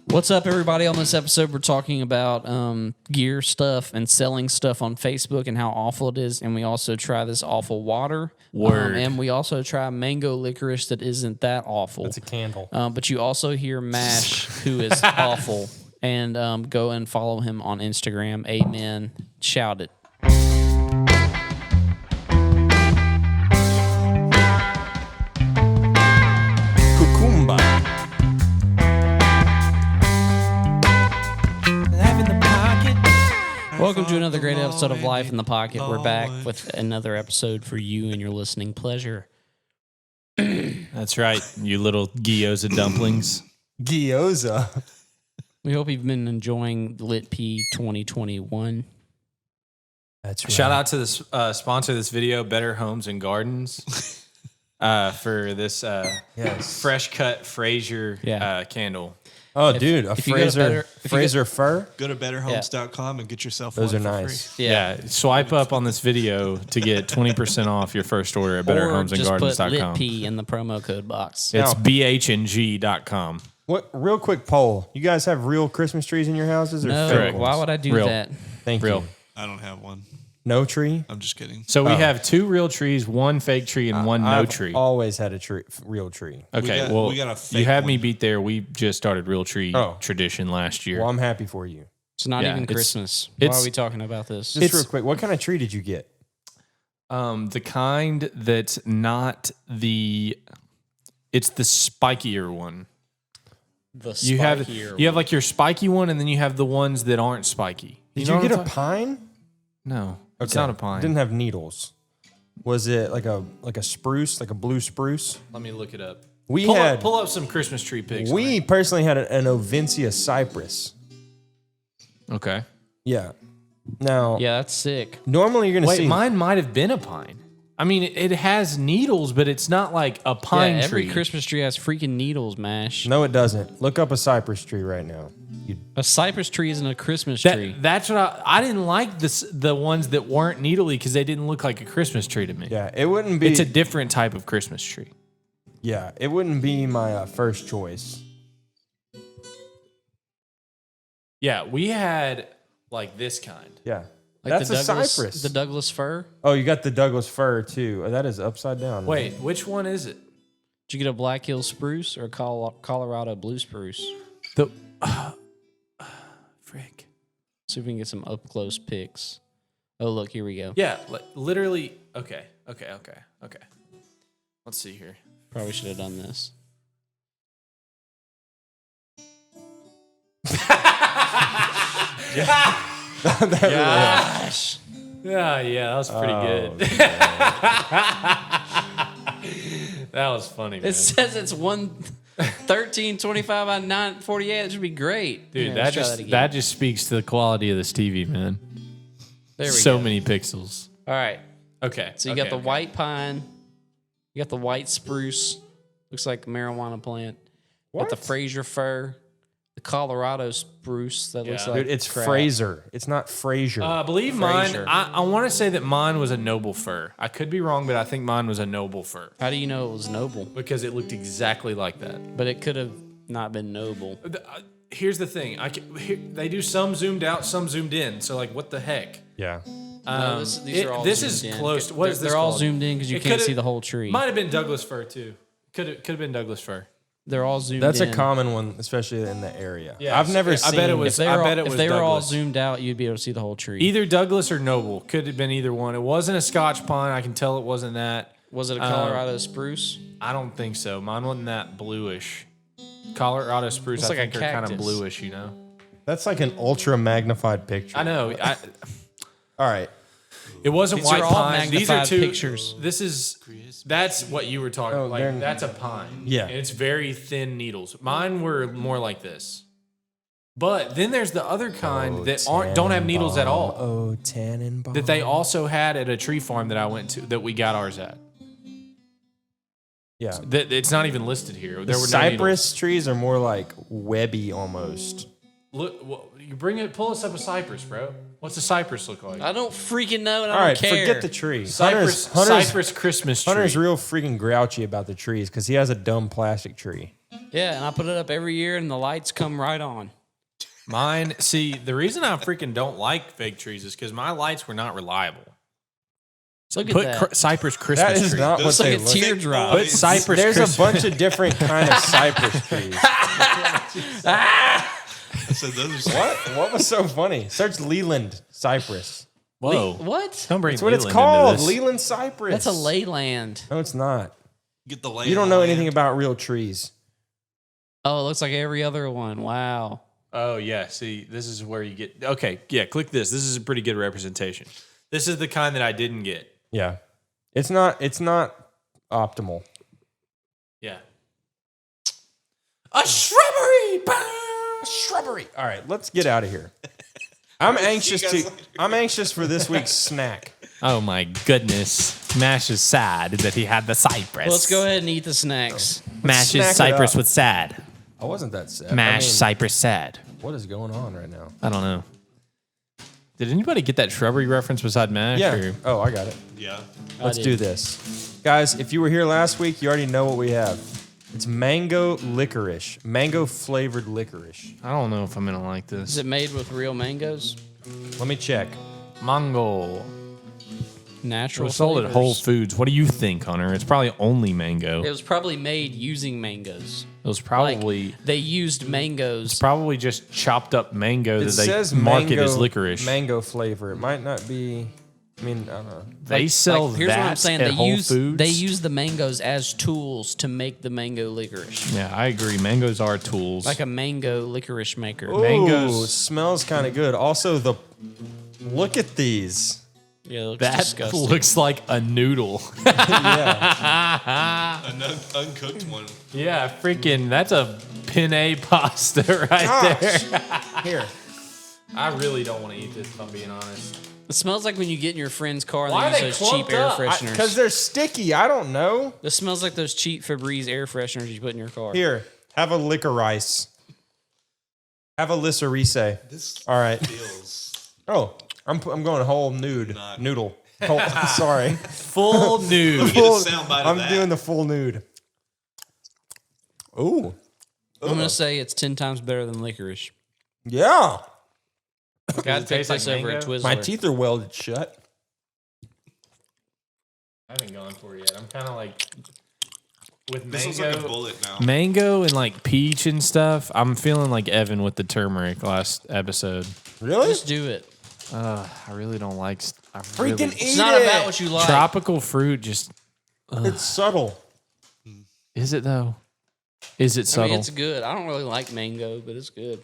What's up, everybody? On this episode, we're talking about gear stuff and selling stuff on Facebook and how awful it is. And we also try this awful water. And we also try mango licorice that isn't that awful. It's a candle. But you also hear Mash, who is awful. And go and follow him on Instagram. Amen. Shout it. Welcome to another great episode of Life in the Pocket. We're back with another episode for you and your listening pleasure. That's right, you little gyoza dumplings. Gyoza. We hope you've been enjoying Lit P 2021. That's right. Shout out to the sponsor of this video, Better Homes and Gardens, for this fresh cut Fraser candle. Oh, dude, a Fraser fir? Go to betterhomes.com and get yourself Those one are for nice. free. Yeah, swipe up on this video to get 20% off your first order at betterhomesandgardens.com. Or just put Lit P in the promo code box. It's bhng.com. What? Real quick poll. You guys have real Christmas trees in your houses? Or No, fake why ones? would I do Real. that? Thank Real. you. I don't have one. No tree? I'm just kidding. So we have 2 real trees, 1 fake tree, and 1 no tree. I've always had a real tree. Okay, we got a fake you had one. me beat there. We just started real tree tradition last year. Well, I'm happy for you. It's not even it's- Christmas. Why are we talking about this? Just real quick, what kind of tree did you get? The kind that's not it's the spikier one. You have like your spiky one, and then you have the ones that aren't spiky. Did know you what get I'm a pine? No, it's not a pine. It didn't have needles. Was it like a spruce, like a blue spruce? Let me look it up. Pull up some Christmas tree pics. We personally had an Ovincia cypress. Okay. Yeah. Now, Yeah, that's sick. normally you're gonna see mine might have been a pine. I mean, it has needles, but it's not like a pine Every tree. Christmas tree has freaking needles, Mash. No, it doesn't. Look up a cypress tree right now. A cypress tree isn't a Christmas tree. That's what I didn't like the ones that weren't needly because they didn't look like a Christmas tree to me. Yeah, it wouldn't be. It's a different type of Christmas tree. Yeah, it wouldn't be my first choice. Yeah, we had like this kind. Yeah, Like that's the a Douglas, cypress. The Douglas fir. Oh, you got the Douglas fir too. Oh, that is upside down. Wait, which one is it? Did you get a Black Hill spruce or a Colorado blue spruce? The frick. See if we can get some up close pics. Oh, look, here we go. Yeah, literally. Okay. Let's see here. Probably should have done this. Gosh. Yeah, that was pretty good. That was funny, man. It says it's 113.25 by 9:48. That should be great. Dude, Yeah, that just speaks to the quality of this TV, man. there we So go. many pixels. All right. Okay. So you got the white pine. You got the white spruce. Looks like a marijuana plant. What? Got the Fraser fir. The Colorado spruce that looks Yeah. like Dude, it's crap. Fraser. It's not Fraser. I believe Fraser. mine. I want to say that mine was a noble fir. I could be wrong, but I think mine was a noble fir How do you know it was noble? because it looked exactly like that. But it could have not been noble. Here's the thing: they do some zoomed out, some zoomed in. So like, what the heck? yeah. No, these are all this zoomed is in. close. What is this They're all called? zoomed in because you It can't could've- see the whole tree. Might have been Douglas fir too. Could have been Douglas fir. They're all zoomed That's in. a common one, especially in the area. Yeah, I've never seen. I bet it was. If they were, I bet it if was they were all Douglas. zoomed out, you'd be able to see the whole tree. Either Douglas or Noble. Could have been either one. It wasn't a Scotch pine. I can tell it wasn't that. Was it a Colorado spruce? I don't think so. Mine wasn't that bluish. Colorado spruce, Looks I like a think, are kind of cactus. bluish, you know? That's like an ultra magnified picture. I know. All right. It wasn't These white are all pine. These are magnified two pictures. That's what you were talking Oh, about. they're- Like, that's a pine. Yeah. And it's very thin needles. Mine were more like this. But then there's the other kind that don't have needles at all. Oh, Tannenbaum. That they also had at a tree farm that I went to, that we got ours at. Yeah. That it's not even listed here. There The were no cypress trees are more like webby almost. needles. Look, you pull us up a cypress, bro. What's a cypress look like? I don't freaking know, and I All don't right, care. forget the tree. Cypress Hunter's Christmas tree. Hunter's real freaking grouchy about the trees because he has a dumb plastic tree. Yeah, and I put it up every year, and the lights come right on. Mine, see, the reason I freaking don't like fake trees is because my lights were not reliable. Look at Put that. cypress Christmas That is tree. not what Looks like they a look. teardrop. Put cypress There's Christmas. a bunch of different kind of cypress trees. I said those are What was so funny? Search Leland cypress. Whoa. What? Don't bring That's what it's Leland into called. this. Leland cypress. That's a leyland. No, it's not. get the lay. You of don't the know land. anything about real trees. Oh, it looks like every other one. Wow. Oh, yeah. See, this is where you get. Okay. Yeah. Click this. This is a pretty good representation. This is the kind that I didn't get. Yeah. It's not optimal. Yeah. A shrubbery. Shrubbery. All right, let's get out of here. I'm anxious for this week's snack. Oh, my goodness. Mash is sad that he had the cypress. Well, let's go ahead and eat the snacks. Mash snack is it cypress up. with sad. I wasn't that sad. Mash cypress sad. What is going on right now? I don't know. Did anybody get that shrubbery reference beside Mash? Yeah. Or? Oh, I got it. Yeah. Let's do this. Guys, if you were here last week, you already know what we have. It's mango licorice. Mango flavored licorice. I don't know if I'm going to like Is this. it made with real mangoes? Let me check. Mango. It Natural was sold at flavors. Whole Foods. What do you think, Hunter? It's probably only mango. It was probably made using mangoes. It was probably Like, they used mangoes. probably just chopped up mango It that they says market mango, as licorice. Mango flavor. It might not be. I mean, I don't know. They sell Like, here's that what I'm saying. at They Whole use Foods. they use the mangoes as tools to make the mango licorice. Yeah, I agree. Mangoes are tools. Like a mango licorice maker. Ooh, Mangoes- smells kind of good. Also, look at these. Yeah, it looks that disgusting. looks like a noodle. Yeah. An uncooked one. Yeah, freaking, that's a penne pasta right there. Gosh. Here. I really don't want to eat this, if I'm being honest. It smells like when you get in your friend's car and Why they are use they those cheap clumped air up? fresheners. Because they're sticky. I don't know. This smells like those cheap Febreze air fresheners you put in your car. Here, have a licorice. Have a licorice. This All right. feels Oh, I'm going whole nude. Not- Noodle. Whole, sorry. Full nude. Get a sound bite of I'm that. doing the full nude. Ooh. I'm going to say it's 10 times better than licorice. Yeah. Got to pick taste like this over at mango? Twizzler. My teeth are welded shut. I haven't gone for it yet. I'm kind of like with This looks like a bullet now. mango and like peach and stuff. I'm feeling like Evan with the turmeric last episode. Really? Just do it. I really don't like. Freaking eat It's not it. about what you like. tropical fruit. Just It's subtle. is it though? Is it I subtle? mean, it's good. I don't really like mango, but it's good.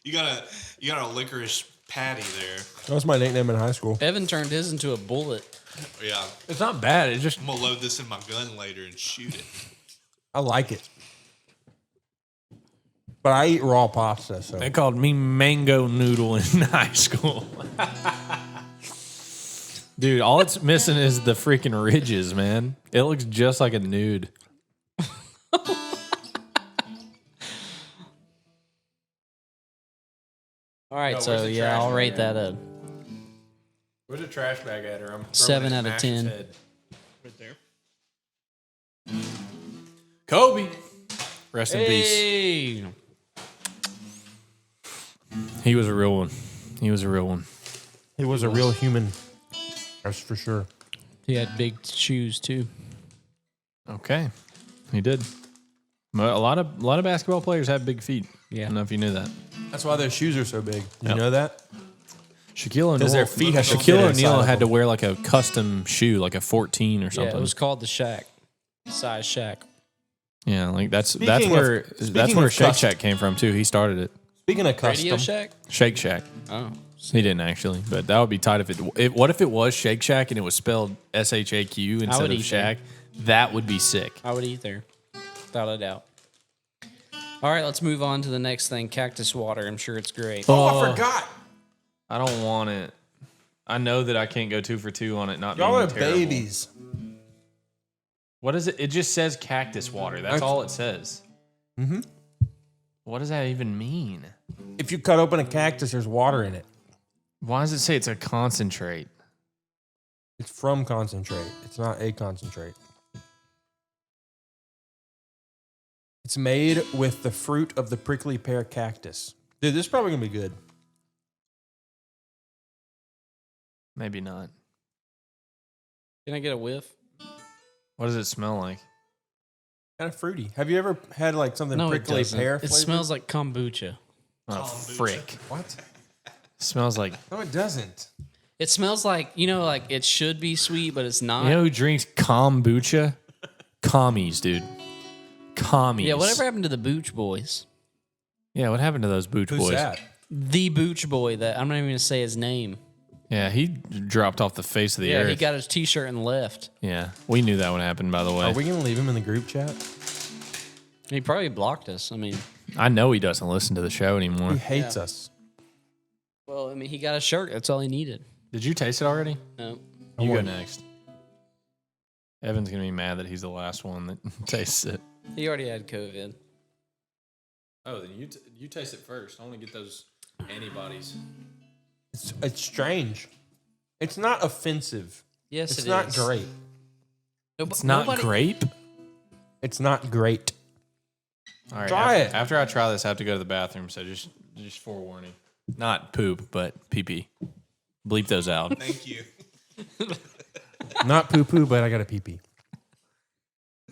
You got a licorice patty there. That was my nickname in high school. Evan turned his into a bullet. Yeah. It's not bad. It just I'm gonna load this in my gun later and shoot it. I like it. But I eat raw pasta, so. they called me mango noodle in high school. Dude, all it's missing is the freaking ridges, man. It looks just like a nude. All right, where's so the yeah, trash I'll bag rate at? that a Where's the trash bag at? Or I'm 7 out of 10. Right there. Kobe. Rest in peace. Hey, He was a real one. He was a real one. He was a real human. That's for sure. he had big shoes too. Okay. He did. A lot of basketball players have big feet. Yeah. I don't know if you knew that. That's why their shoes are so big. You Yep. know that? Shaquille O'Neal. Because their feet have to fit Shaquille inside O'Neal of had to them. wear like a custom shoe, like a 14 or Yeah, something. it was called the Shack, size Shack. Yeah, like that's Speaking where of- that's speaking where of Shake custom- Shack came from too. He started it. Speaking of custom. Radio Shack. Shake Shack. Oh, He didn't actually, but that would be tight if it. What if it was Shake Shack and it was spelled SHAQ instead would of eat Shack? That would be sick. I would eat there, without a doubt. All right, let's move on to the next thing. Cactus water. I'm sure it's great. Oh, I forgot. I don't want it. I know that I can't go 2 for 2 on it not Y'all being are terrible. babies. What is it? It just says cactus water. That's all it says. Mm-hmm. What does that even mean? If you cut open a cactus, there's water in it. Why does it say it's a concentrate? It's from concentrate. It's not a concentrate. It's made with the fruit of the prickly pear cactus. Dude, this is probably going to be good. Maybe not. Can I get a whiff? What does it smell like? Kind of fruity. Have you ever had like something No, it prickly doesn't. pear It flavored? smells like kombucha. Oh, Kombucha. frick. What? Smells like... No, it doesn't. It smells like, like it should be sweet, but it's not. You know who drinks kombucha? Commies, dude. Commies. Yeah, whatever happened to the Booch Boys? Yeah, what happened to those Booch Who's boys? that? The Booch Boy that I'm not even going to say his name. Yeah, he dropped off the face of the earth. He got his t-shirt and left. Yeah, we knew that would happen, by the way. Are we going to leave him in the group chat? He probably blocked us. I mean, I know he doesn't listen to the show anymore. He hates us. well, he got a shirt. That's all he needed. Did you taste it already? No. You go wouldn't. next. Evan's going to be mad that he's the last one that tastes it. He already had COVID. Oh, then you taste it first. I want to get those antibodies. It's strange. It's not offensive. Yes, It's it not is. great. It's not grape? It's not great. All right, Try it. After I try this, I have to go to the bathroom, so just forewarning. Not poop, but pee-pee. Bleep those out. Thank you. Not poo-poo, but I got a pee-pee.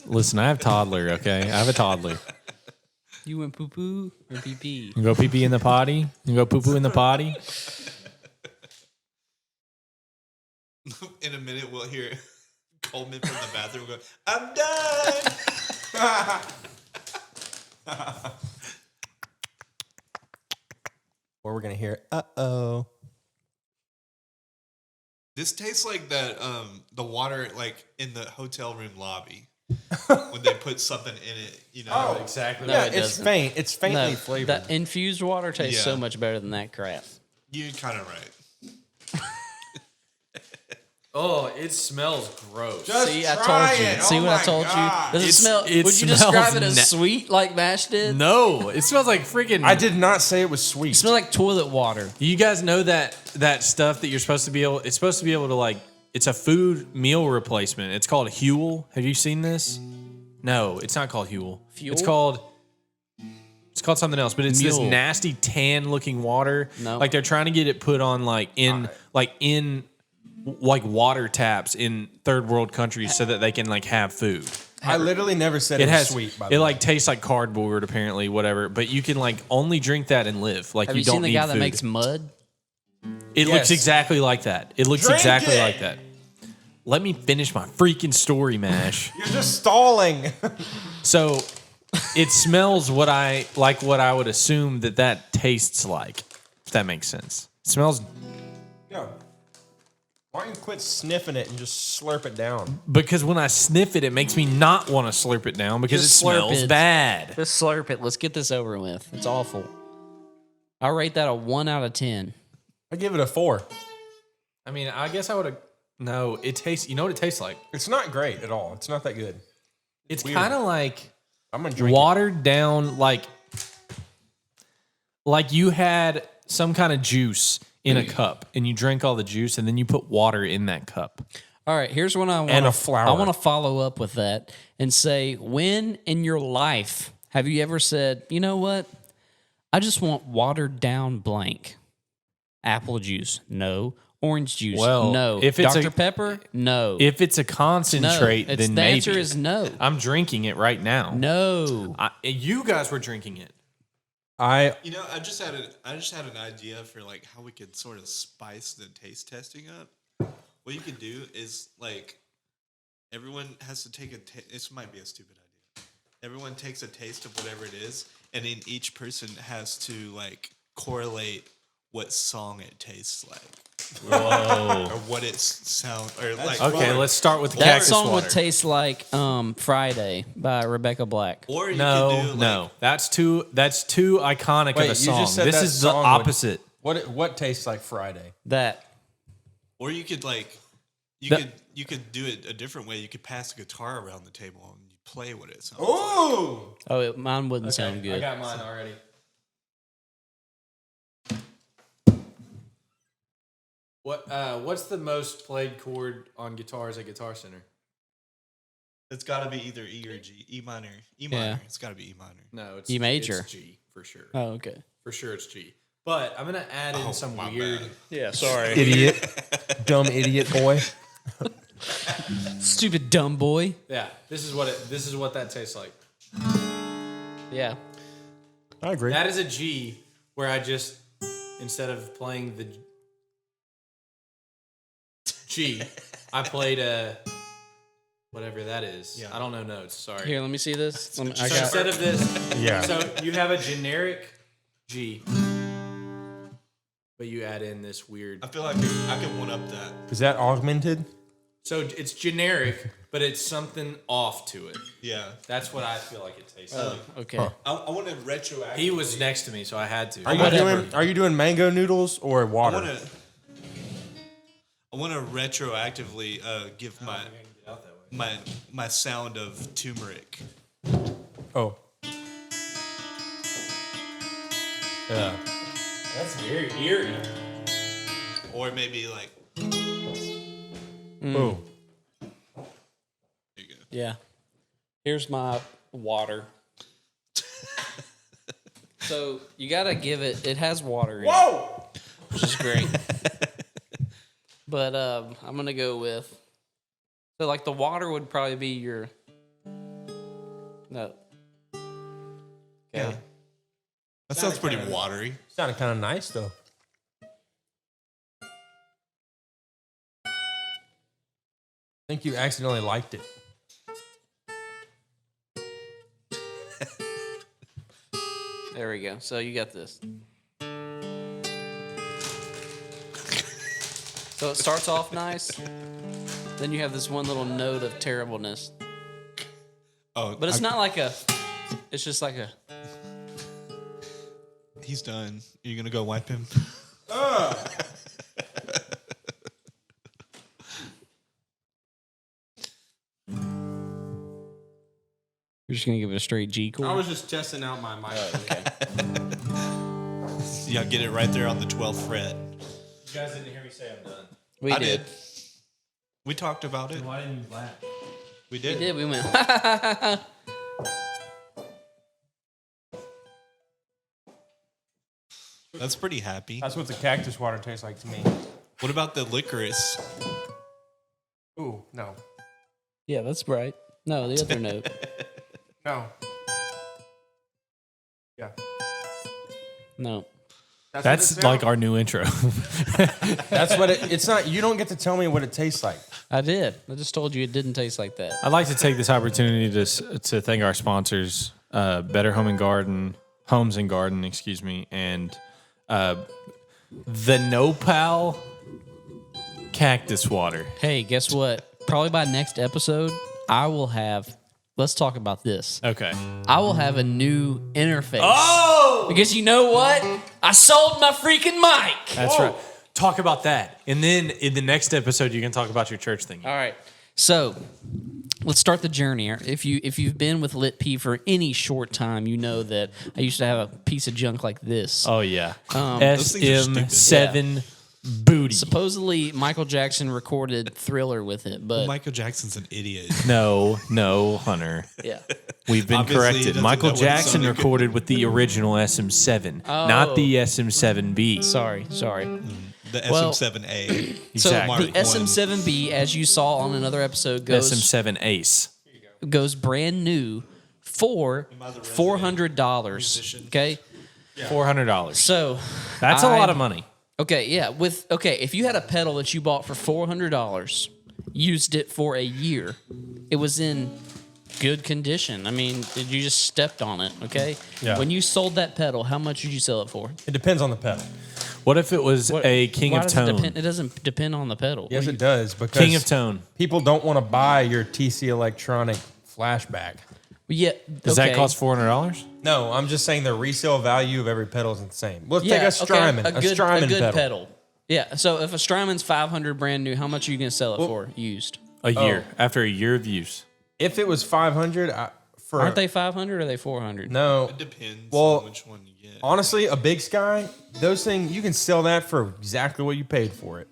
Listen, I have toddler, okay? I have a toddler. You went poo-poo or pee-pee? You go pee-pee in the potty? You go poo-poo in the potty? In a minute, we'll hear Coleman from the bathroom go, "I'm done." Or we're going to hear, uh-oh. This tastes like that the water like in the hotel room lobby when they put something in it. You know, exactly. No, Yeah, it it's doesn't. faint. It's faintly No, flavored. that infused water tastes so Yeah. much better than that crap. you're kind of right. Oh, it smells gross. See, I told you. See what I told you? Does it smell? it Would you smells describe it as na- sweet like Mash did? No, it smells like freaking... I did not say it was sweet. It smells like toilet water. You guys know that stuff that you're supposed to be able... It's supposed to be able to like... It's a food meal replacement. It's called Huel. Have you seen this? No, it's not called Huel. Fuel? It's called something else, but it's this Mule. nasty tan looking water. No. Like they're trying to get it put on in water taps in third world countries so that they can like have food. I literally never said it, It was has sweet, by the it way. like tastes like cardboard apparently, whatever. But you can like only drink that and live. Like Have you you don't seen the need guy that food. makes mud? It looks Yes. exactly like that. It looks Drink exactly it! like that. Let me finish my freaking story, Mash. You're just stalling. So it smells what I would assume that tastes like, if that makes sense. It smells Yo, why don't you quit sniffing it and just slurp it down? because when I sniff it, it makes me not want to slurp it down because Just it slurp smells it. bad. Let's slurp it. Let's get this over with. It's awful. I rate that a 1 out of 10. I give it a 4. I mean, I guess I would have. No, it tastes. You know what it tastes like? It's not great at all. It's not that good. It's weird. kind of like I'm gonna drink watered down, like you had some kind of juice in a cup and you drank all the juice and then you put water in that cup. All right, here's what I want. And a flower. I want to follow up with that and say, when in your life have you ever said, you know what? I just want watered down blank. Apple juice, no. Orange juice, Well, no. if it's Dr. a- Pepper, no. If it's a no. concentrate, It's, then the maybe. answer is no. I'm drinking it right now. No. You guys were drinking it. You know, I just had an idea for like how we could sort of spice the taste testing up. What you could do is like everyone has to take this might be a stupid idea. Everyone takes a taste of whatever it is, and then each person has to like correlate what song it tastes like. Whoa. Or what it sounds or like. Okay, let's start with the That cactus song water. would taste like Friday by Rebecca Black. Or you No, could do like, no, that's too iconic Wait, of a you song. just said This that is the song opposite. What tastes like Friday? That. Or you could like That- you could do it a different way. You could pass a guitar around the table and you play what it sounds. Ooh! Oh, mine wouldn't sound good. I got mine already. What's the most played chord on guitars at Guitar Center? It's got to be either E or G. E minor. E minor. Yeah. It's got to be E minor. No, it's E major. It's G for sure. Oh, okay. For sure, it's G. But I'm gonna add in some weird. bad. Yeah, sorry. Idiot. Dumb idiot boy. Stupid dumb boy. Yeah, this is what that tastes like. Yeah. I agree. That is a G where I just instead of playing the G, I played a whatever that is. Yeah. I don't know notes. Sorry. Here, let me see this. So instead of this, Yeah. So you have a generic G, but you add in this weird. I feel like I can one up that. Is that augmented? So it's generic, but it's something off to it. Yeah. That's what I feel like it tastes like. Okay. Huh. I want to retroactively. He was next to me, so I had to. Are you doing mango noodles or water? I want to retroactively give my sound of turmeric. Oh. Yeah. That's very eerie. Or maybe like. Oh. There you go. Yeah. Here's my water. So you gotta give it. It has water in it, which is great. But I'm gonna go with. So like the water would probably be your. No. Okay. Yeah. That sounds pretty watery. Sounded kind of nice though. I think you accidentally liked it. There we go. So you got this. So it starts off nice. Then you have this one little note of terribleness. Oh, But it's not like a. It's just like a. He's done. You're gonna go wipe him. You're just gonna give it a straight G chord. I was just testing out my mic. Okay. Yeah, get it right there on the 12th fret. You guys didn't hear me say I'm done. We I did. did. We talked about it. Why didn't you laugh? We We did. did. We went. That's pretty happy. That's what the cactus water tastes like to me. What about the licorice? Ooh, no. Yeah, that's right. No, the other note. No. Yeah. No. That's like our new intro. That's what it's not. You don't get to tell me what it tastes like. I did. I just told you it didn't taste like that. I'd like to take this opportunity to thank our sponsors, Better Homes and Garden, excuse me, and the Nopal cactus water. Hey, guess what? Probably by next episode, I will have. Let's talk about this. Okay. I will have a new interface. Oh, Because you know what? I sold my freaking mic. that's right. Talk about that, and then in the next episode, you can talk about your church thing. All right. So let's start the journey. If you've been with Lit P for any short time, you know that I used to have a piece of junk like this. Oh yeah, Those things are SM7 booty. Supposedly Michael Jackson recorded Thriller with it, but Michael Jackson's an idiot. No, Hunter. yeah. We've been Obviously, he corrected. doesn't Michael know what Jackson song he recorded with the original SM7, not the SM7B. Sorry. The Well, SM7A. So Exactly. the SM7B, as you saw on another episode, goes SM7 Ace. goes brand new for $400. Okay, $400. so That's a lot of money. Okay, yeah. If you had a pedal that you bought for $400, used it for a year, it was in good condition. I mean, you just stepped on it. Okay. Yeah. When you sold that pedal, how much did you sell it for? It depends on the pedal. What if it was a King Why of does Tone? It doesn't depend on the pedal. Yes, it does because King of Tone. people don't want to buy your TC Electronic flashback. Yeah. Does that cost $400? No, I'm just saying the resale value of every pedal isn't the same. Let's Yeah, take a Strymon, okay, a Strymon a good pedal. pedal. Yeah. So if a Strymon's $500 brand new, how much are you going to sell it for used? A year. After a year of use. If it was 500, Aren't they 500 or are they 400? No, It depends Well, on which one you get. honestly, a Big Sky, those things you can sell that for exactly what you paid for it.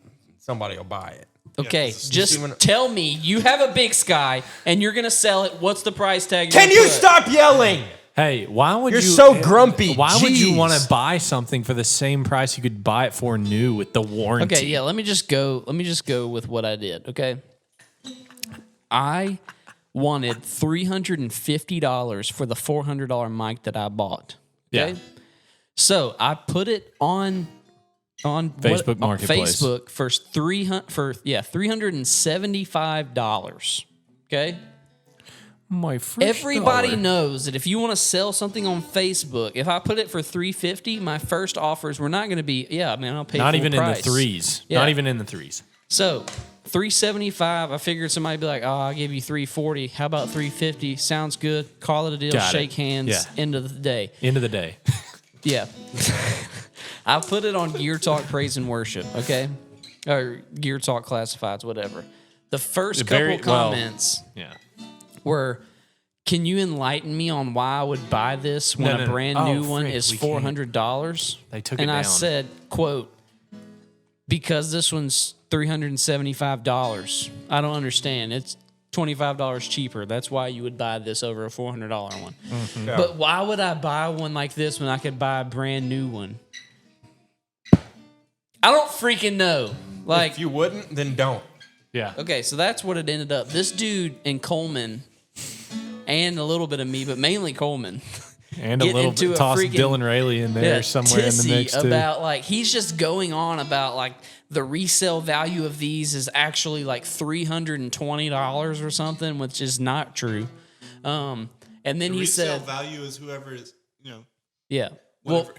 somebody will buy it. Okay, just tell me you have a Big Sky and you're gonna sell it. What's the price tag? Can you stop yelling? Hey, why would You're so grumpy. Why would you want to buy something for the same price you could buy it for new with the warranty? Okay, yeah. Let me just go with what I did. Okay, I wanted $350 for the $400 mic that I bought. Okay, Yeah. So I put it on Facebook Marketplace. Facebook for $375. Okay. My first Everybody dollar. knows that if you want to sell something on Facebook, if I put it for $350, my first offers were not going to be, I'll pay Not full even price. in the threes. Yeah. Not even in the threes. So $375, I figured somebody would be like, I'll give you $340. How about $350? Sounds good. Call it a deal. Got it. Shake hands. Yeah. End of the day. End of the day. Yeah. I put it on Gear Talk Praise and Worship, okay? Or Gear Talk Classifieds, whatever. The first couple comments were, can you enlighten me on why I would buy this when a brand new one is $400? They took it and down. I said, quote, because this one's $375. I don't understand. It's $25 cheaper. That's why you would buy this over a $400 one. Mm-hmm. Yeah. But why would I buy one like this when I could buy a brand new one? I don't freaking know. Like, if you wouldn't, then don't. Yeah. Okay, so that's what it ended up. This dude in Coleman, and a little bit of me, but mainly Coleman, and a little bit toss Dylan Rayleigh in there somewhere in the mix too. About like he's just going on about like the resale value of these is actually like $320 or something, which is not true. And then the he said, resale value is whoever is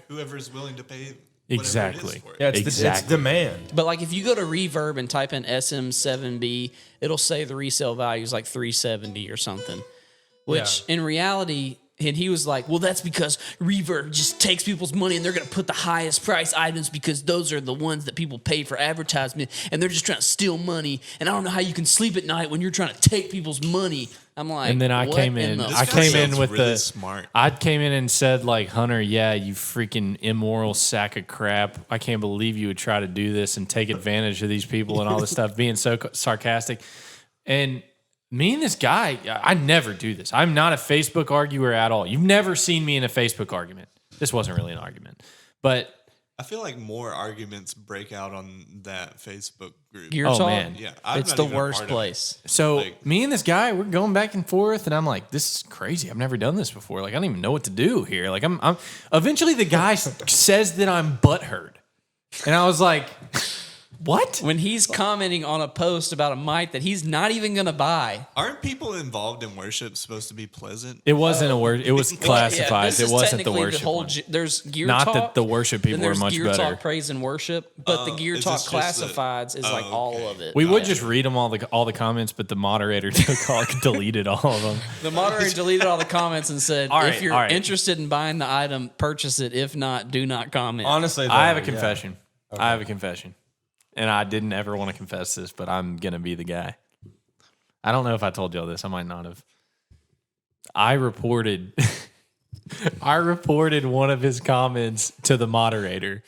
whoever is willing to pay. Exactly. Yeah, it's demand. But like if you go to Reverb and type in SM7B, it'll say the resale value is like $370 or something. Which in reality, and he was like, well, that's because Reverb just takes people's money and they're going to put the highest price items because those are the ones that people pay for advertisement and they're just trying to steal money. And I don't know how you can sleep at night when you're trying to take people's money. I'm like, and then I came in with really smart. I came in and said like, Hunter, yeah, you freaking immoral sack of crap. I can't believe you would try to do this and take advantage of these people and all this stuff, being so sarcastic. And me and this guy, I never do this. I'm not a Facebook arguer at all. You've never seen me in a Facebook argument. This wasn't really an argument, but I feel like more arguments break out on that Facebook group. Gear Talk? Man. Yeah, it's the worst place. So me and this guy, we're going back and forth, and I'm like, this is crazy. I've never done this before. Like, I don't even know what to do here. Like, I'm eventually the guy says that I'm butthurt. And I was like, what? When he's commenting on a post about a mic that he's not even going to buy. Aren't people involved in worship supposed to be pleasant? It wasn't a word. It was classified. Yeah, it wasn't the worship one. There's Gear Not Talk. that the worship people are much Gear better. Talk Praise and Worship, but the Gear Talk Classifieds is like all of it. We would just read them all the comments, but the moderator deleted all of them. The moderator deleted all the comments and said, if you're interested in buying the item, purchase it. If not, do not comment. Honestly, though, I have a confession. Okay. I have a confession. And I didn't ever want to confess this, but I'm going to be the guy. I don't know if I told y'all this. I might not have. I reported one of his comments to the moderator.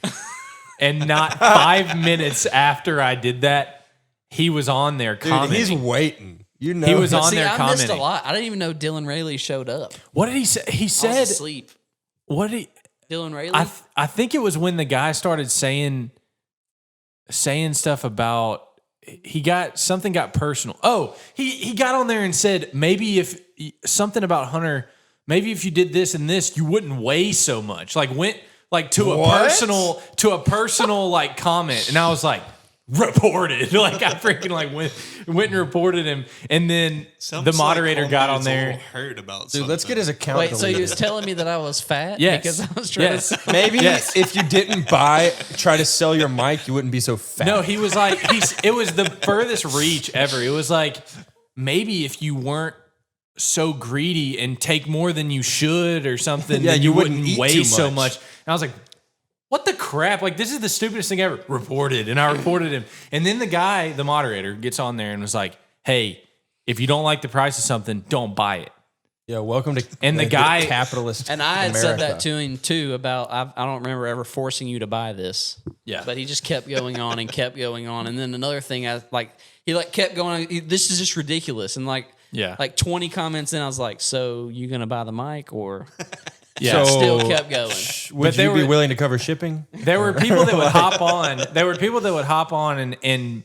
And not 5 minutes after I did that, he was on there commenting. He's waiting. You know, he was on there commenting. I missed a lot. I didn't even know Dylan Rayleigh showed up. What did he say? He said, I was asleep. What did he? Dylan Rayleigh? I think it was when the guy started saying stuff about something got personal. Oh, he got on there and said maybe if something about Hunter, maybe if you did this and this, you wouldn't weigh so much. Like went like to a personal like comment, and I was like, reported. Like I freaking like went and reported him, and then the moderator got on there. Hurt about dude, something. let's get his account. Wait, so he was telling me that I was fat? Yes. Because I was trying to maybe if you didn't try to sell your mic, you wouldn't be so fat. No, he was like, it was the furthest reach ever. It was like, maybe if you weren't so greedy and take more than you should or something, then you wouldn't weigh so much. And I was like, what the crap? Like, this is the stupidest thing ever. Reported. And I reported him. And then the guy, the moderator, gets on there and was like, hey, if you don't like the price of something, don't buy it. Yeah, welcome to the guy capitalist. And I had said that to him too about I don't remember ever forcing you to buy this. Yeah, but he just kept going on and kept going on. And then another thing, he kept going. This is just ridiculous. And like 20 comments in, I was like, so you gonna buy the mic or? Yeah, so still kept going. Would you be willing to cover shipping? There were people that would hop on. There were people that would hop on and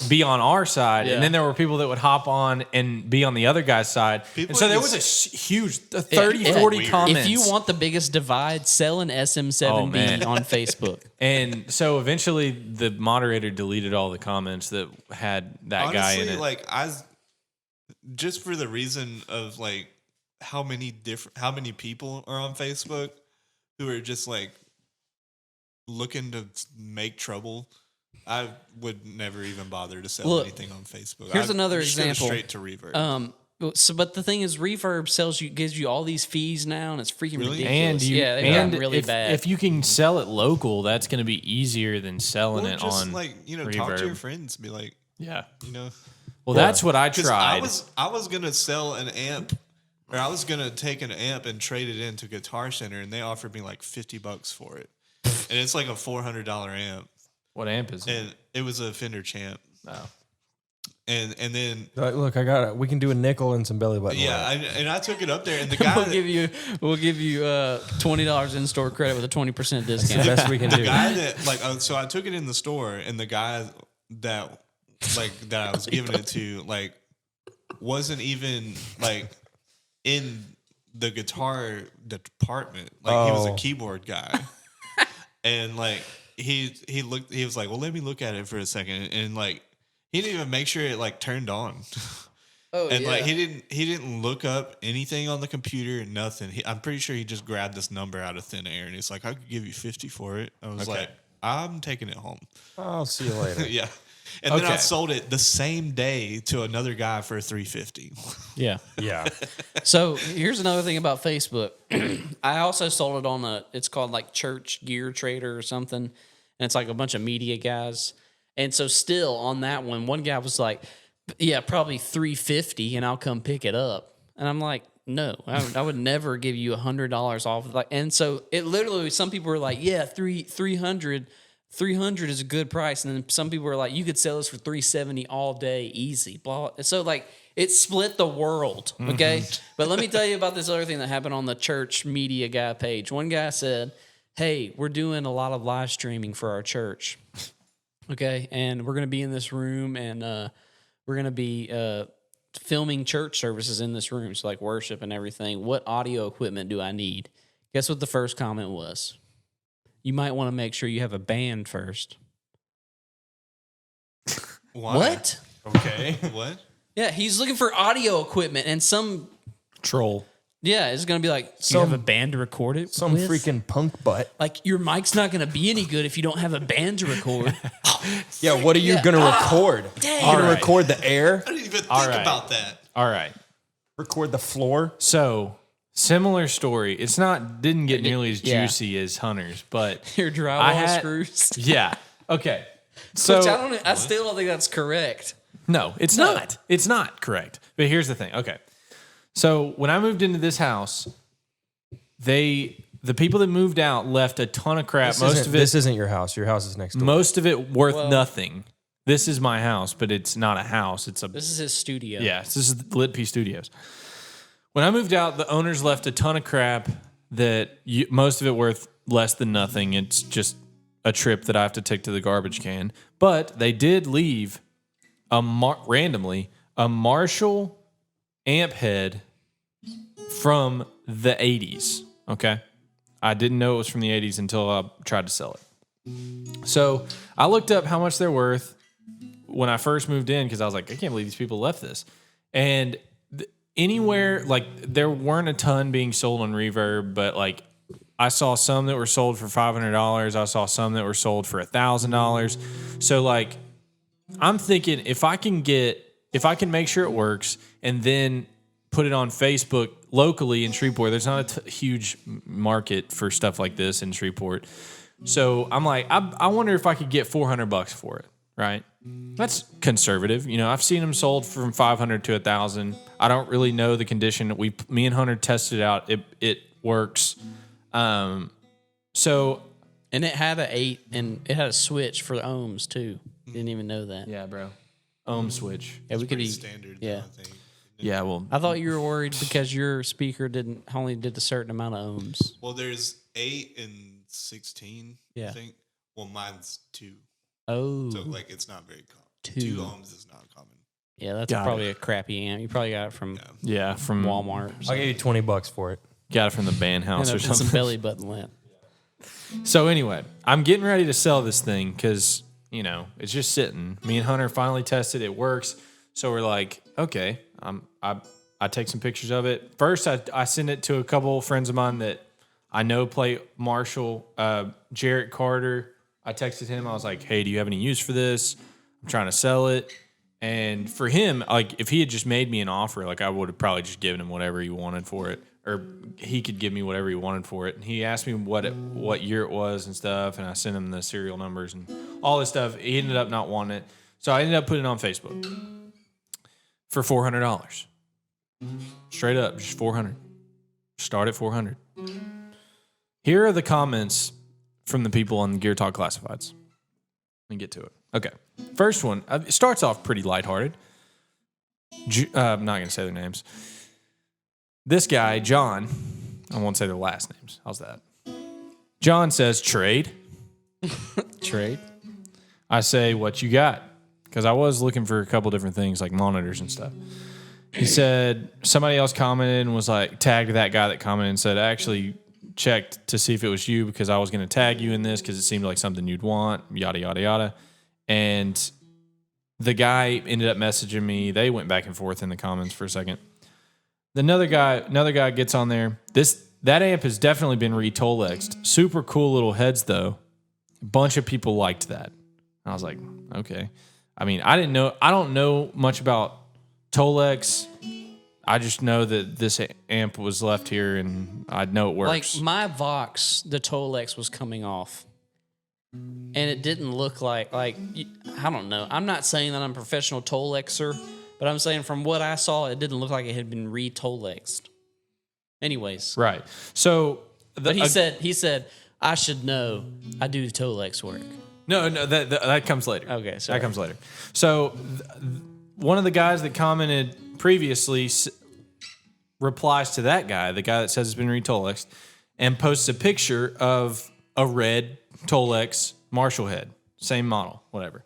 be on our side, and then there were people that would hop on and be on the other guy's side. And so there was a huge 30, 40 comments. If you want the biggest divide, sell an SM7B on Facebook. And so eventually the moderator deleted all the comments that had that guy in it. Like just for the reason of like how many people are on Facebook who are just like looking to make trouble. I would never even bother to sell anything on Facebook. Here's another example. Straight to Reverb. But the thing is, Reverb gives you all these fees now, and it's freaking ridiculous. And they've gotten really bad. If you can sell it local, that's going to be easier than selling it just on Reverb. Talk to your friends, be like, Well, that's what I tried. I was gonna sell an amp, or I was gonna take an amp and trade it into Guitar Center, and they offered me like $50 for it, and it's like a $400 amp. What amp is it? And it was a Fender Champ. Oh. And then look, I got it. We can do a nickel and some belly button. Yeah, and I took it up there, and the guy we'll give you $20 in store credit with a 20% discount. That's the best we can do. The guy that so I took it in the store, and the guy that I was giving it to wasn't even in the guitar department. He was a keyboard guy, and he looked. He was like, "Well, let me look at it for a second," and he didn't even make sure it turned on. He didn't look up anything on the computer, nothing. I'm pretty sure he just grabbed this number out of thin air, and he's like, "I could give you $50 for it." I was like, "I'm taking it home. I'll see you later." Yeah. And then I sold it the same day to another guy for $350. Yeah. Yeah. So here's another thing about Facebook. I also sold it on it's called Church Gear Trader or something. And it's a bunch of media guys. And so still on that one guy was like, yeah, probably $350 and I'll come pick it up. And I'm like, no, I would never give you $100 off. And so it literally, some people were like, yeah, 300 is a good price, and then some people were like, "You could sell this for $370 all day, easy." Blah. So it split the world. Okay, but let me tell you about this other thing that happened on the church media guy page. One guy said, "Hey, we're doing a lot of live streaming for our church. Okay, and we're gonna be in this room, and we're gonna be filming church services in this room, so worship and everything. What audio equipment do I need?" Guess what the first comment was? You might want to make sure you have a band first. Why? What? Okay. What? Yeah, he's looking for audio equipment, and some troll. Yeah, it's going to be like, do you have a band to record it Some with? freaking punk butt. Your mic's not going to be any good if you don't have a band to record. Yeah, what are you going to record? Dang. You're going to record the air? I didn't even think about that. All right. Record the floor? So, similar story. It's didn't get nearly as juicy as Hunter's, but Your drywall screws. Yeah. Okay. So Which I still don't think that's correct. No, it's not. It's not correct. But here's the thing. Okay. So when I moved into this house, the people that moved out left a ton of crap. This isn't your house. Your house is next door. Most of it worth nothing. This is my house, but it's not a house. This is his studio. Yeah, this is Lit P Studios. When I moved out, the owners left a ton of crap that most of it worth less than nothing. It's just a trip that I have to take to the garbage can. But they did leave randomly a Marshall amp head from the 80s. Okay? I didn't know it was from the 80s until I tried to sell it. So I looked up how much they're worth when I first moved in because I was like, I can't believe these people left this. And anywhere, there weren't a ton being sold on Reverb, but I saw some that were sold for $500. I saw some that were sold for $1,000. So I'm thinking if I can make sure it works and then put it on Facebook locally in Shreveport, there's not a huge market for stuff like this in Shreveport. So I'm like, I wonder if I could get $400 for it, right? That's conservative. You know, I've seen them sold from 500 to 1,000. I don't really know the condition. Me and Hunter tested it out. It works. So, and it had and it had a switch for the ohms too. Didn't even know that. Yeah, bro. Ohm switch. Yeah, we could standard. Yeah. Though, I think. Yeah, well, I thought you were worried because your speaker only did a certain amount of ohms. Well, there's 8 and 16. Yeah. I think. Well, mine's 2. Oh, So like it's not very common. 2 ohms is not common. Yeah, that's probably a crappy amp. You probably got it from from Walmart. I'll give you $20 for it. Got it from the band house or something. Some belly button lamp. So anyway, I'm getting ready to sell this thing because, you know, it's just sitting. Me and Hunter finally tested it. Works. So we're like, okay, I take some pictures of it. First, I send it to a couple of friends of mine that I know play Marshall. Jarrett Carter. I texted him. I was like, hey, do you have any use for this? I'm trying to sell it. And for him, like, if he had just made me an offer, like, I would have probably just given him whatever he wanted for it. Or he could give me whatever he wanted for it. And he asked me what year it was and stuff, and I sent him the serial numbers and all this stuff. He ended up not wanting it. So I ended up putting it on Facebook for $400. Straight up, just $400. Start at $400. Here are the comments from the people on the Gear Talk Classifieds. Let me get to it. Okay. First one, it starts off pretty lighthearted. I'm not going to say their names. This guy, John, I won't say their last names. How's that? John says, trade. Trade. I say, what you got? Because I was looking for a couple different things like monitors and stuff. He said, somebody else commented and was like, tagged that guy that commented and said, I actually checked to see if it was you because I was going to tag you in this because it seemed like something you'd want, yada, yada, yada. And the guy ended up messaging me. They went back and forth in the comments for a second. Another guy gets on there. That amp has definitely been re-Tolexed. Super cool little heads though. A bunch of people liked that. I was like, okay. I mean, I don't know much about Tolex. I just know that this amp was left here and I know it works. Like my Vox, the Tolex was coming off. And it didn't look like I don't know. I'm not saying that I'm a professional Tolexer, but I'm saying from what I saw, it didn't look like it had been re-Tolexed. Anyways. Right. So but he said, I should know I do Tolex work. No, that comes later. Okay, sorry. That comes later. So one of the guys that commented previously replies to that guy, the guy that says it's been re-Tolexed, and posts a picture of a red Tolex Marshall head, same model, whatever.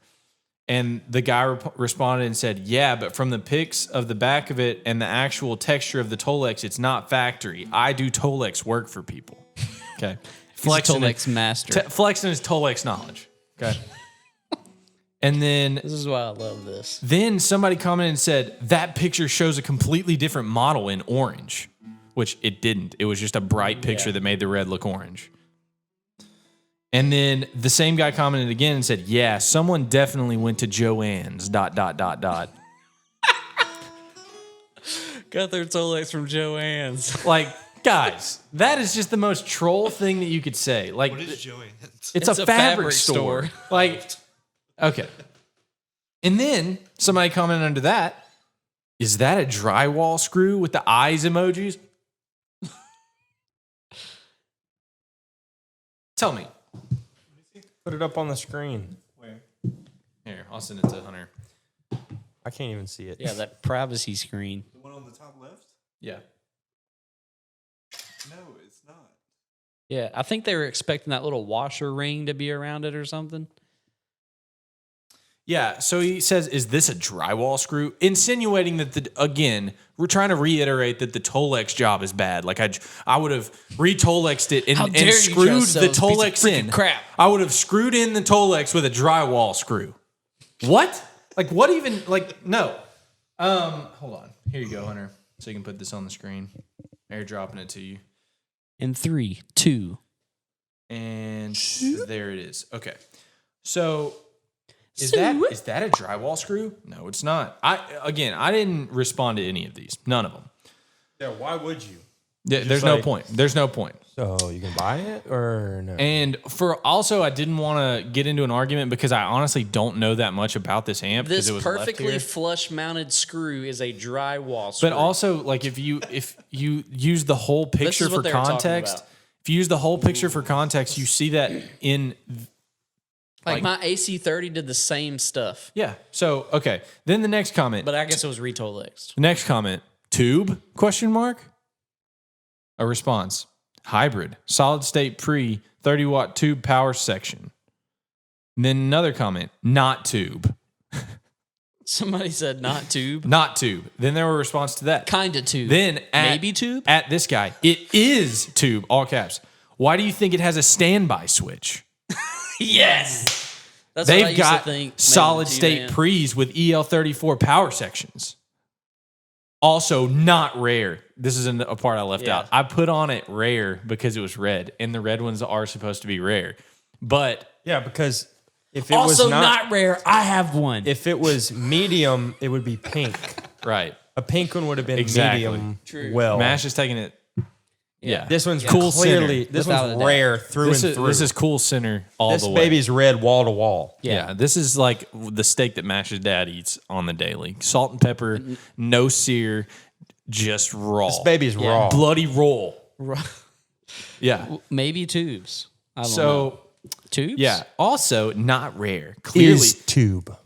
And the guy responded and said, yeah, but from the pics of the back of it and the actual texture of the Tolex, it's not factory. I do Tolex work for people. Okay. Flexing Tolex master. Flexing his Tolex knowledge. Okay. And then this is why I love this. Then somebody commented and said, that picture shows a completely different model in orange, which it didn't. It was just a bright picture that made the red look orange. And then the same guy commented again and said, yeah, someone definitely went to Joanne's, ... Got their Tolex from Joanne's. Like, guys, that is just the most troll thing that you could say. Like, what is Joanne's? It's a fabric store. Like, okay. And then somebody commented under that, is that a drywall screw with the eyes emojis? Tell me. Put it up on the screen. Where? Here, I'll send it to Hunter. I can't even see it. Yeah, that privacy screen. The one on the top left? Yeah. No, it's not. Yeah, I think they were expecting that little washer ring to be around it or something. Yeah, so he says, is this a drywall screw? Insinuating that, again, we're trying to reiterate that the Tolex job is bad. Like, I would have re-Tolexed it and screwed the Tolex in. Crap. I would have screwed in the Tolex with a drywall screw. What? Like, what even? Like, no. Hold on. Here you go, Hunter. So you can put this on the screen. Airdropping it to you. In 3, 2. And there it is. Okay. So... Is that a drywall screw? No, it's not. I didn't respond to any of these. None of them. Yeah, why would you? There's no point. There's no point. So you can buy it or no? And I didn't want to get into an argument because I honestly don't know that much about this amp. This it was perfectly flush mounted screw is a drywall screw. But also, like if you use the whole picture for context, if you use the whole picture for context, you see that in like my AC30 did the same stuff. Yeah. So okay. Then the next comment. But I guess it was Retolexed. Next comment. Tube? Question mark. A response. Hybrid, solid state pre 30 watt tube power section. And then another comment, not tube. Somebody said not tube. Not tube. Then there were a response to that. Kind of tube. Then maybe tube? At this guy, it is tube, all caps. Why do you think it has a standby switch? Yes. That's They've what I used got to think. solid state pre's with EL34 power sections. Also, not rare. This is a part I left out. I put on it rare because it was red, and the red ones are supposed to be rare. But yeah, because if it also was not rare, I have one. If it was medium, it would be pink. Right. A pink one would have been medium. True. Well, Mash is taking it. Yeah. This one's cool clearly. center. This one's rare through and through. This is cool center all the way. This baby's red wall to wall. Yeah, this is like the steak that Mash's dad eats on the daily. Salt and pepper, no sear, just raw. This baby's raw. Bloody raw. Yeah. Maybe tubes. I don't know. Tubes? Yeah. Also, not rare. Clearly. Is tube.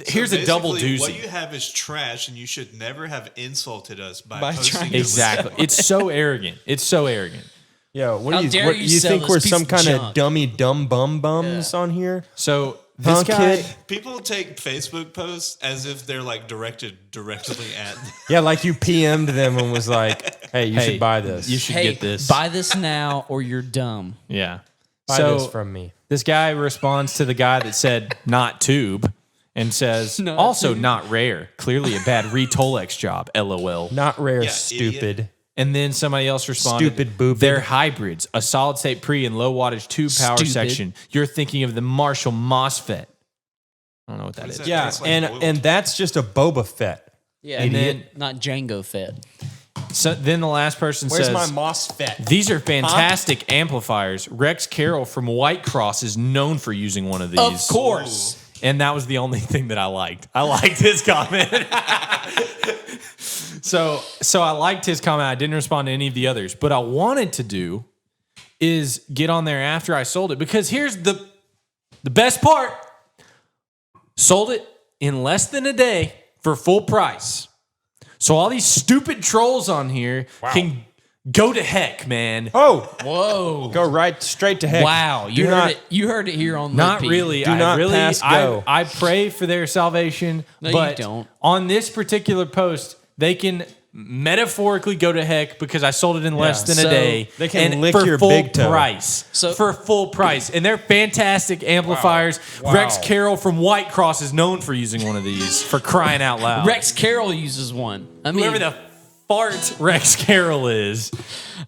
Here's a double doozy. What you have is trash, and you should never have insulted us by posting exactly. It's so arrogant. It's so arrogant. Yeah, what do you think we're some kind of dummy dumb bums on here? So this guy, people take Facebook posts as if they're like directly at. Yeah, like you PM'd them and was like, "Hey, you should buy this. You should get this. Buy this now, or you're dumb." Yeah. Buy this from me. This guy responds to the guy that said not tube. And says, also not rare. Clearly a bad Retolex job, LOL. Not rare, stupid. Idiot. And then somebody else responded, stupid boobid. They're hybrids, a solid state pre and low wattage tube power section. You're thinking of the Marshall MOSFET. I don't know what that is. Yeah, and that's just a Boba Fett. Yeah, and then not Django Fett. So then the last person says, "Where's my MOSFET? These are fantastic amplifiers. Rex Carroll from White Cross is known for using one of these. Of course." And that was the only thing that I liked. I liked his comment. So I liked his comment. I didn't respond to any of the others. But I wanted to do is get on there after I sold it. Because here's the best part. Sold it in less than a day for full price. So all these stupid trolls on here can go to heck, man. Oh, whoa! Go right straight to heck. Wow, you heard it here on. Not really. Do not pass go. I pray for their salvation, but you don't. On this particular post, they can metaphorically go to heck because I sold it in less than a day. They can and lick for your full big toe. price. For full price, and they're fantastic amplifiers. Wow. Rex Carroll from White Cross is known for using one of these. For crying out loud, Rex Carroll uses one. I mean, whoever the fart Rex Carroll is.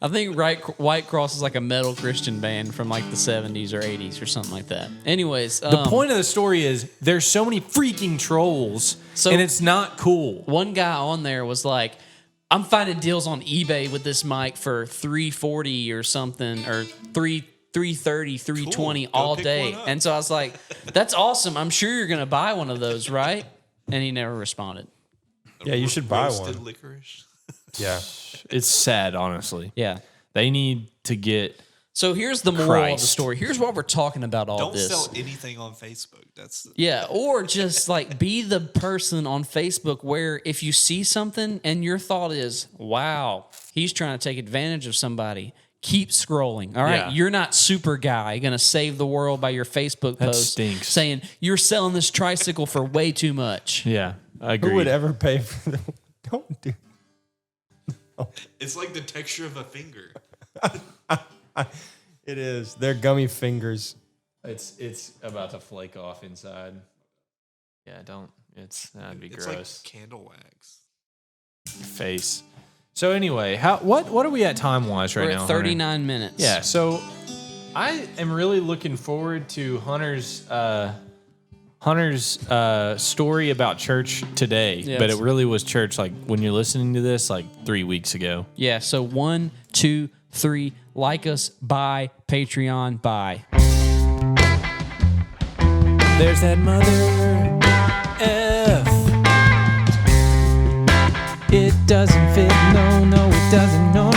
I think White Cross is like a metal Christian band from like the 70s or 80s or something like that. Anyways, the point of the story is there's so many freaking trolls, and it's not cool. One guy on there was like, I'm finding deals on eBay with this mic for $340 or something, or $330, $320 all day. And so I was like, that's awesome. I'm sure you're going to buy one of those, right? And he never responded. Yeah, you should buy one. Licorice. Yeah. It's sad, honestly. Yeah. They need to get. So here's the moral of the story. Here's what we're talking about all this. Don't sell anything on Facebook. Yeah, or just like be the person on Facebook where if you see something and your thought is, wow, he's trying to take advantage of somebody, keep scrolling. All right. Yeah. You're not super guy going to save the world by your Facebook post saying you're selling this tricycle for way too much. Yeah, I agree. Who would ever pay for them? Don't do. It's like the texture of a finger. It is. They're gummy fingers. It's about to flake off inside. Yeah, don't. That'd be gross. It's like candle wax. Face. So anyway, what are we at time wise right We're now? at 39 minutes. Yeah. So I am really looking forward to Hunter's Hunter's story about church today, Yeah, but it really was church like when you're listening to this like 3 weeks ago. Yeah, so 1, 2, 3, like us, bye, Patreon, bye. There's that mother F. It doesn't fit, no, it doesn't, no.